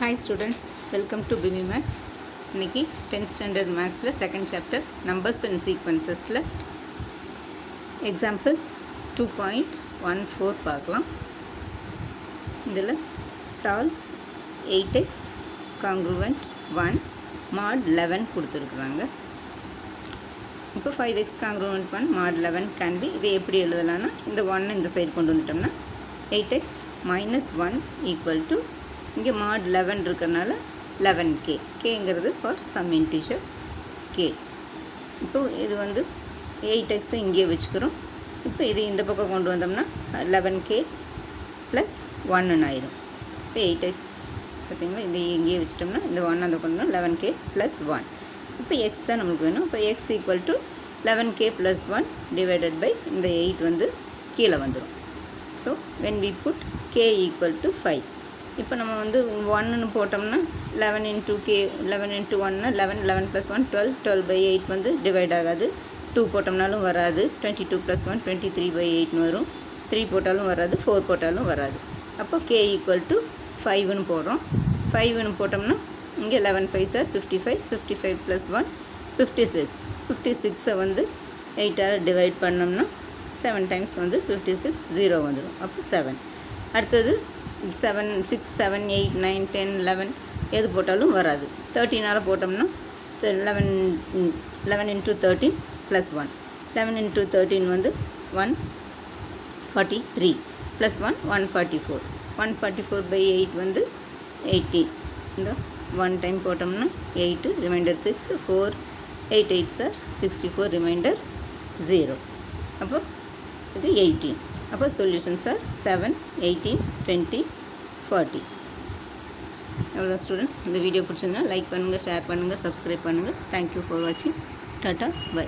Hi students, welcome to BB Max. இன்னைக்கு 10th standard Maxல second chapter numbers and sequencesல example 2.14 பார்க்கலாம். இதில் solve 8x congruent 1 mod 11 கொடுத்துருக்குறாங்க. இப்போ 5x congruent 1 mod 11 can be இதை எப்படி எழுதலாம்னா இந்த 1 இந்த சைடு கொண்டு வந்துட்டோம்னா 8x minus 1 equal to இங்கே mod 11 இருக்கிறனால 11k கேங்கிறது ஃபார் சம் இன்டிஜர் k. இப்போ இது வந்து 8x இங்கே வச்சுக்கிறோம். இப்போ இது இந்த பக்கம் கொண்டு வந்தோம்னா 11k ப்ளஸ் 1 ஆயிடும். இப்போ 8x பார்த்திங்களா இது இங்கேயே வச்சிட்டோம்னா இந்த 1 அந்த கொண்டு 11k ப்ளஸ் 1. இப்போ x தான் நமக்கு வேணும். இப்போ x equal to 11k plus 1 divided by இந்த 8 வந்து கீழே வந்துடும். So when we put k equal to 5. இப்போ நம்ம வந்து 1ன்னு போட்டோம்னா 11 இன்ட்டு கே 11 இன்ட்டு 1னா 11 11 ப்ளஸ் 1 12 12 பை 8 வந்து டிவைட் ஆகாது. 2 போட்டோம்னாலும் வராது. 22 ப்ளஸ் 1 23 பை 8னு வரும். 3 போட்டாலும் வராது, 4 போட்டாலும் வராது. அப்போ கே ஈக்குவல் டு 5ன்னு போடுறோம். 5ன்னு போட்டோம்னா இங்கே 11 5 சார் 55 55 ப்ளஸ் 1 56. 56 வந்து 8ஆல் டிவைட் பண்ணோம்னா 7 டைம்ஸ் வந்து 56 0 வந்துடும். அப்போ 7. அடுத்தது 7 6 7 8 9 10 11 எது போட்டாலும் வராது. 13ஆல் போட்டோம்னா 11 இன்ட்டு 13 ப்ளஸ் 1 11 இன்ட்டு 13 வந்து 143 ப்ளஸ் 1 144 144 பை 8 வந்து 18. இந்த 1 டைம் போட்டோம்னா 8 ரிமைண்டர் 6 4 8 8 சார் 64 ரிமைண்டர் 0. அப்போ இது 18. அப்போ சொல்யூஷன் சார் 7 18 20 40. அவ்வளோதான் ஸ்டூடெண்ட்ஸ். இந்த வீடியோ பிடிச்சிருந்தா லைக் பண்ணுங்கள், ஷேர் பண்ணுங்கள், சப்ஸ்கிரைப் பண்ணுங்கள். தேங்க்யூ ஃபார் வாட்சிங். Tata by.